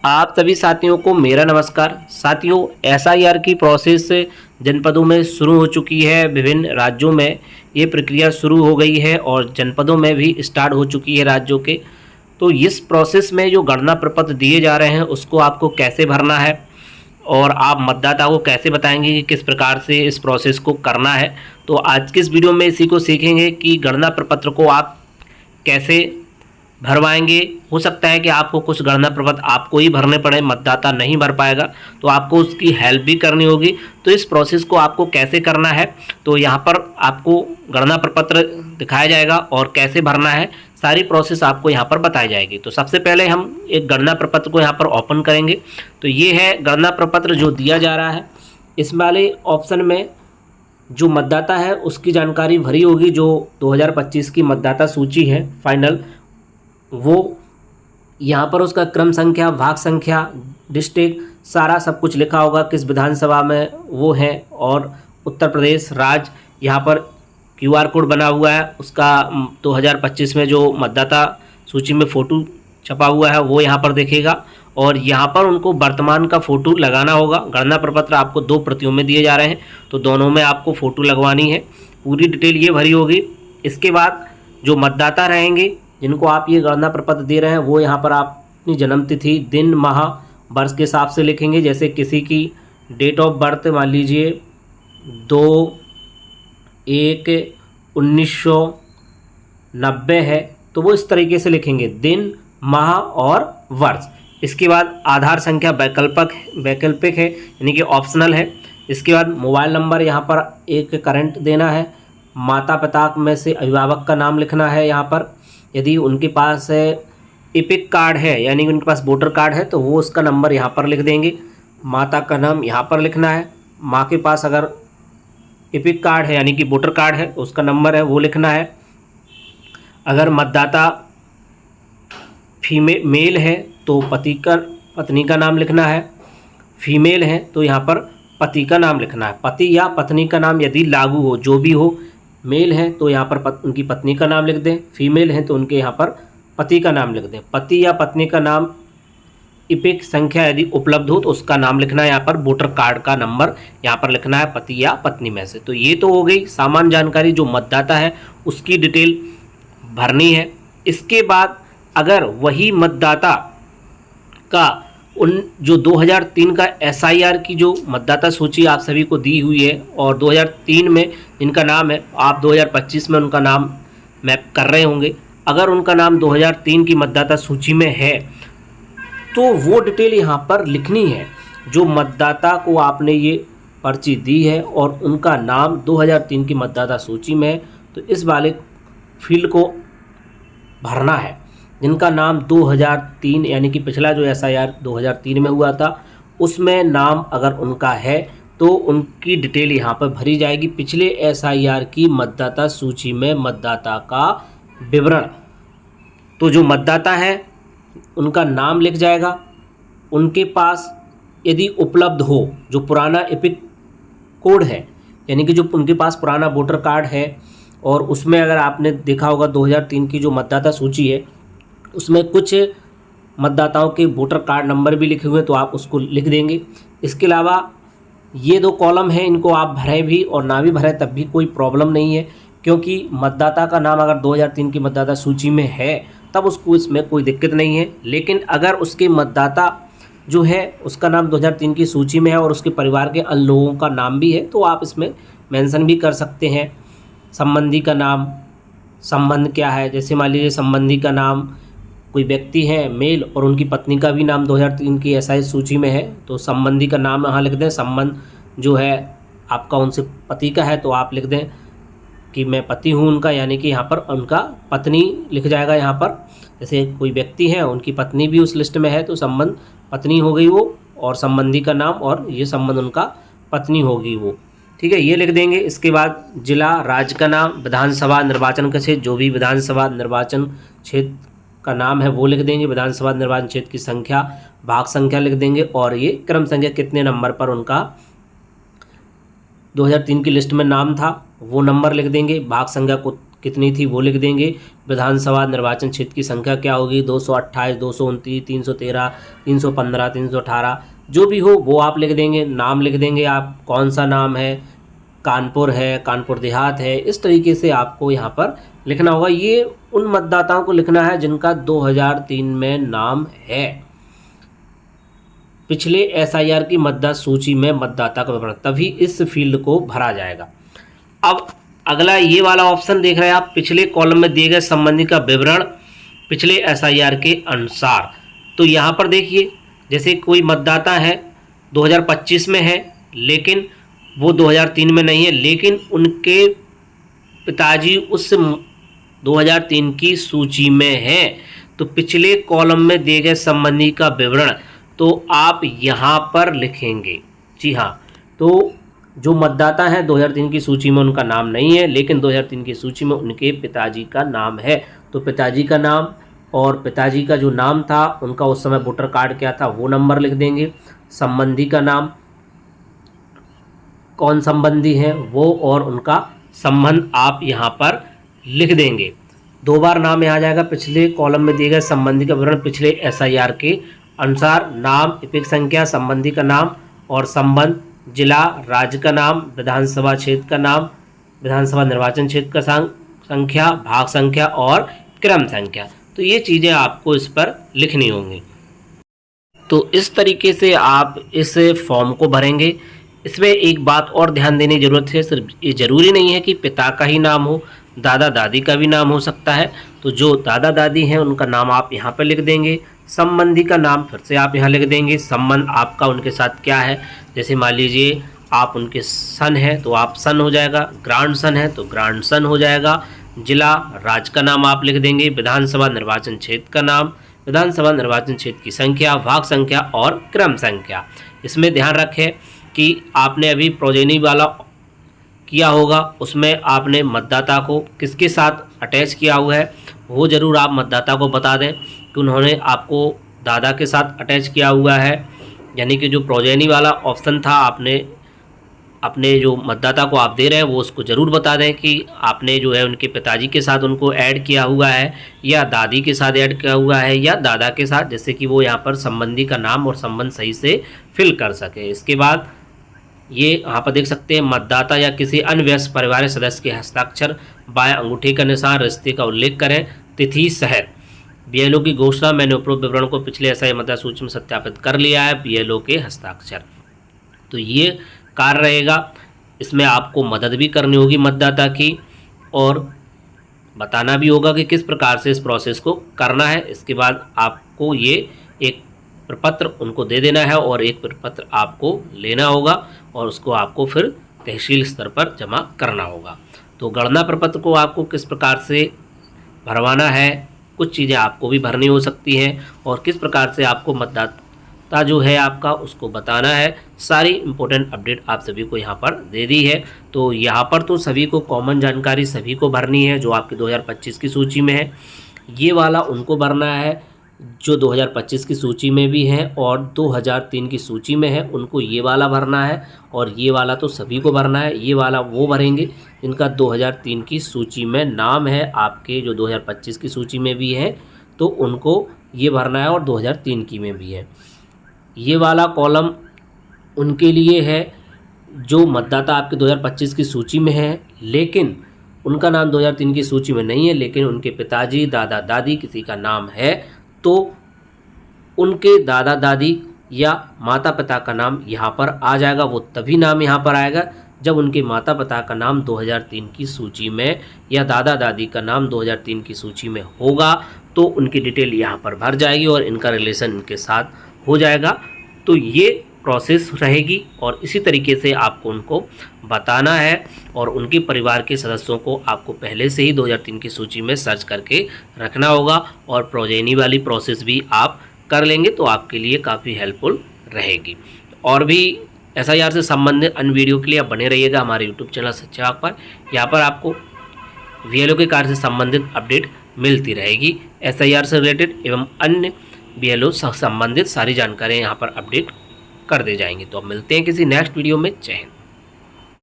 आप सभी साथियों को मेरा नमस्कार। साथियों, एसआईआर की प्रोसेस जनपदों में शुरू हो चुकी है। विभिन्न राज्यों में ये प्रक्रिया शुरू हो गई है और जनपदों में भी स्टार्ट हो चुकी है राज्यों के। तो इस प्रोसेस में जो गणना प्रपत्र दिए जा रहे हैं उसको आपको कैसे भरना है और आप मतदाता को कैसे बताएंगे कि किस प्रकार से इस प्रोसेस को करना है। तो आज की इस वीडियो में इसी को सीखेंगे कि गणना प्रपत्र को आप कैसे भरवाएंगे। हो सकता है कि आपको कुछ गणना प्रपत्र आपको ही भरने पड़े, मतदाता नहीं भर पाएगा, तो आपको उसकी हेल्प भी करनी होगी। तो इस प्रोसेस को आपको कैसे करना है, तो यहाँ पर आपको गणना प्रपत्र दिखाया जाएगा और कैसे भरना है, सारी प्रोसेस आपको यहाँ पर बताई जाएगी। तो सबसे पहले हम एक गणना प्रपत्र को यहाँ पर ओपन करेंगे। तो ये है गणना प्रपत्र जो दिया जा रहा है। इस वाले ऑप्शन में जो मतदाता है उसकी जानकारी भरी होगी। जो 2025 की मतदाता सूची है फाइनल, वो यहाँ पर उसका क्रम संख्या, भाग संख्या, डिस्ट्रिक्ट, सारा सब कुछ लिखा होगा, किस विधानसभा में वो है और उत्तर प्रदेश राज्य। यहाँ पर क्यूआर कोड बना हुआ है उसका 2025 में जो मतदाता सूची में फ़ोटो छपा हुआ है वो यहाँ पर देखेगा और यहाँ पर उनको वर्तमान का फ़ोटो लगाना होगा। गणना प्रपत्र आपको 2 प्रतियों में दिए जा रहे हैं, तो दोनों में आपको फ़ोटो लगवानी है। पूरी डिटेल ये भरी होगी। इसके बाद जो मतदाता रहेंगे जिनको आप ये गणना प्रपत्र दे रहे हैं वो यहाँ पर आप अपनी जन्मतिथि, दिन, माह, वर्ष के हिसाब से लिखेंगे। जैसे किसी की डेट ऑफ बर्थ मान लीजिए 2/1/1990 है, तो वो इस तरीके से लिखेंगे, दिन, माह और वर्ष। इसके बाद आधार संख्या वैकल्पिक है, यानी कि ऑप्शनल है। इसके बाद मोबाइल नंबर यहाँ पर एक करंट देना है। माता पिता में से अभिभावक का नाम लिखना है। यहाँ पर यदि उनके पास एपिक कार्ड है, यानी कि उनके पास वोटर कार्ड है, तो वो उसका नंबर यहाँ पर लिख देंगे। माता का नाम यहाँ पर लिखना है। माँ के पास अगर एपिक कार्ड है यानी कि वोटर कार्ड है, उसका नंबर है वो लिखना है। अगर मतदाता मेल है तो पत्नी का नाम लिखना है। फीमेल है तो यहाँ पर पति का नाम लिखना है। पति या पत्नी का नाम यदि लागू हो, जो भी हो, मेल है तो यहाँ पर उनकी पत्नी का नाम लिख दें, फीमेल है तो उनके यहाँ पर पति का नाम लिख दें। पति या पत्नी का नाम इपिक संख्या यदि उपलब्ध हो तो उसका नाम लिखना है। यहाँ पर वोटर कार्ड का नंबर यहाँ पर लिखना है पति या पत्नी में से। तो ये तो हो गई सामान्य जानकारी, जो मतदाता है उसकी डिटेल भरनी है। इसके बाद अगर वही मतदाता का जो 2003 का एसआईआर की जो मतदाता सूची आप सभी को दी हुई है और 2003 में जिनका नाम है, आप 2025 में उनका नाम मैप कर रहे होंगे, अगर उनका नाम 2003 की मतदाता सूची में है तो वो डिटेल यहाँ पर लिखनी है। जो मतदाता को आपने ये पर्ची दी है और उनका नाम 2003 की मतदाता सूची में है, तो इस वाले फील्ड को भरना है। जिनका नाम 2003 यानी कि पिछला जो एसआईआर 2003 में हुआ था उसमें नाम अगर उनका है तो उनकी डिटेल यहाँ पर भरी जाएगी। पिछले एसआईआर की मतदाता सूची में मतदाता का विवरण, तो जो मतदाता है उनका नाम लिख जाएगा। उनके पास यदि उपलब्ध हो जो पुराना एपिक कोड है, यानी कि जो उनके पास पुराना वोटर कार्ड है और उसमें अगर आपने देखा होगा 2003 की जो मतदाता सूची है उसमें कुछ मतदाताओं के वोटर कार्ड नंबर भी लिखे हुए हैं, तो आप उसको लिख देंगे। इसके अलावा ये 2 कॉलम हैं, इनको आप भरें भी और ना भी भरें तब भी कोई प्रॉब्लम नहीं है, क्योंकि मतदाता का नाम अगर 2003 की मतदाता सूची में है तब उसको इसमें कोई दिक्कत नहीं है। लेकिन अगर उसके मतदाता जो है उसका नाम 2003 की सूची में है और उसके परिवार के अन्य लोगों का नाम भी है, तो आप इसमें मेंशन भी कर सकते हैं। संबंधी का नाम, संबंध क्या है, जैसे मान लीजिए संबंधी का नाम कोई व्यक्ति है मेल और उनकी पत्नी का भी नाम 2003 की एसआई सूची में है, तो संबंधी का नाम यहाँ लिख दें। संबंध जो है आपका उनसे पति का है तो आप लिख दें कि मैं पति हूँ उनका, यानी कि यहाँ पर उनका पत्नी लिख जाएगा। यहाँ पर जैसे कोई व्यक्ति है उनकी पत्नी भी उस लिस्ट में है तो संबंध पत्नी हो गई वो, और संबंधी का नाम और ये संबंध उनका पत्नी होगी वो, ठीक है, ये लिख देंगे। इसके बाद जिला, राज्य का नाम, विधानसभा निर्वाचन का क्षेत्र, जो भी विधानसभा निर्वाचन क्षेत्र का नाम है वो लिख देंगे। विधानसभा निर्वाचन क्षेत्र की संख्या, भाग संख्या लिख देंगे और ये क्रम संख्या कितने नंबर पर उनका 2003 की लिस्ट में नाम था वो नंबर लिख देंगे। भाग संख्या को कितनी थी वो लिख देंगे। विधानसभा निर्वाचन क्षेत्र की संख्या क्या होगी, 228, 229, 313, 315, 318, जो भी हो वो आप लिख देंगे। नाम लिख देंगे आप, कौन सा नाम है, कानपुर है, कानपुर देहात है, इस तरीके से आपको यहाँ पर लिखना होगा। ये उन मतदाताओं को लिखना है जिनका 2003 में नाम है। पिछले एसआईआर की मतदाता सूची में मतदाता का विवरण, तभी इस फील्ड को भरा जाएगा। अब अगला ये वाला ऑप्शन देख रहे हैं आप, पिछले कॉलम में दिए गए संबंधी का विवरण पिछले एसआईआर के अनुसार। तो यहाँ पर देखिए, जैसे कोई मतदाता है 2025 में है लेकिन वो 2003 में नहीं है, लेकिन उनके पिताजी उस 2003 की सूची में हैं, तो पिछले कॉलम में दिए गए संबंधी का विवरण तो आप यहाँ पर लिखेंगे। जी हाँ, तो जो मतदाता हैं 2003 की सूची में उनका नाम नहीं है, लेकिन 2003 की सूची में उनके पिताजी का नाम है, तो पिताजी का नाम और पिताजी का जो नाम था उनका उस समय वोटर कार्ड क्या था वो नंबर लिख देंगे। संबंधी का नाम, कौन संबंधी है वो और उनका संबंध आप यहाँ पर लिख देंगे। 2 बार नाम यहाँ आ जाएगा। पिछले कॉलम में दिए गए संबंधी का विवरण पिछले एसआईआर के अनुसार, नाम, इपिक संख्या, संबंधी का नाम और संबंध, जिला, राज्य का नाम, विधानसभा क्षेत्र का नाम, विधानसभा निर्वाचन क्षेत्र का संख्या, भाग संख्या और क्रम संख्या। तो ये चीज़ें आपको इस पर लिखनी होंगी। तो इस तरीके से आप इस फॉर्म को भरेंगे। इसमें एक बात और ध्यान देने की ज़रूरत है, सिर्फ ये ज़रूरी नहीं है कि पिता का ही नाम हो, दादा दादी का भी नाम हो सकता है। तो जो दादा दादी हैं उनका नाम आप यहाँ पर लिख देंगे। संबंधी का नाम फिर से आप यहाँ लिख देंगे। संबंध आपका उनके साथ क्या है, जैसे मान लीजिए आप उनके सन हैं तो आप सन हो जाएगा, ग्रांड सन है तो ग्रांड सन हो जाएगा। जिला, राज्य का नाम आप लिख देंगे। विधानसभा निर्वाचन क्षेत्र का नाम, विधानसभा निर्वाचन क्षेत्र की संख्या, भाग संख्या और क्रम संख्या। इसमें ध्यान रखें कि आपने अभी प्रोजेनी वाला किया होगा, उसमें आपने मतदाता को किसके साथ अटैच किया हुआ है वो ज़रूर आप मतदाता को बता दें कि उन्होंने आपको दादा के साथ अटैच किया हुआ है। यानी कि जो प्रोजेनी वाला ऑप्शन था, आपने अपने जो मतदाता को आप दे रहे हैं वो उसको ज़रूर बता दें कि आपने जो है उनके पिताजी के साथ उनको ऐड किया हुआ है या दादी के साथ ऐड किया हुआ है या दादा के साथ, जिससे कि वो यहाँ पर संबंधी का नाम और संबंध सही से फिल कर सके। इसके बाद ये यहाँ पर देख सकते हैं, मतदाता या किसी अन्य वयस्क परिवार सदस्य के हस्ताक्षर, बाएं अंगूठे का निशान, रिश्ते का उल्लेख करें, तिथि सहित। बीएलओ की घोषणा, मैंने उपरोक्त विवरण को पिछले एसआई मतदाता सूची में सत्यापित कर लिया है, बीएलओ के हस्ताक्षर। तो ये कार्य रहेगा। इसमें आपको मदद भी करनी होगी मतदाता की और बताना भी होगा कि किस प्रकार से इस प्रोसेस को करना है। इसके बाद आपको ये एक प्रपत्र उनको दे देना है और एक प्रपत्र आपको लेना होगा और उसको आपको फिर तहसील स्तर पर जमा करना होगा। तो गणना प्रपत्र को आपको किस प्रकार से भरवाना है, कुछ चीज़ें आपको भी भरनी हो सकती हैं और किस प्रकार से आपको मतदाता जो है आपका उसको बताना है। सारी इम्पोर्टेंट अपडेट आप सभी को यहाँ पर दे दी है। तो यहाँ पर तो सभी को कॉमन जानकारी सभी को भरनी है जो आपके 2025 की सूची में है। ये वाला उनको भरना है जो 2025 की सूची में भी है और 2003 की सूची में है, उनको ये वाला भरना है और ये वाला तो सभी को भरना है। ये वाला वो भरेंगे जिनका 2003 की सूची में नाम है, आपके जो 2025 की सूची में भी है तो उनको ये भरना है और 2003 की में भी है। ये वाला कॉलम उनके लिए है जो मतदाता आपके 2025 की सूची में है लेकिन उनका नाम 2003 की सूची में नहीं है, लेकिन उनके पिताजी, दादा दादी किसी का नाम है तो उनके दादा दादी या माता पिता का नाम यहाँ पर आ जाएगा। वो तभी नाम यहाँ पर आएगा जब उनके माता पिता का नाम 2003 की सूची में या दादा दादी का नाम 2003 की सूची में होगा, तो उनकी डिटेल यहाँ पर भर जाएगी और इनका रिलेशन इनके साथ हो जाएगा। तो ये प्रोसेस रहेगी और इसी तरीके से आपको उनको बताना है और उनके परिवार के सदस्यों को आपको पहले से ही 2003 की सूची में सर्च करके रखना होगा और प्रोजेनी वाली प्रोसेस भी आप कर लेंगे तो आपके लिए काफ़ी हेल्पफुल रहेगी। और भी एसआईआर से संबंधित अन्य वीडियो के लिए आप बने रहिएगा हमारे यूट्यूब चैनल सच्चा वाक पर। यहाँ पर आपको बीएलओ के कार्य से संबंधित अपडेट मिलती रहेगी। एसआईआर से रिलेटेड एवं अन्य बीएलओ से संबंधित सारी जानकारियाँ यहाँ पर अपडेट कर दी जाएंगी। तो अब मिलते हैं किसी नेक्स्ट वीडियो में। जय हिंद।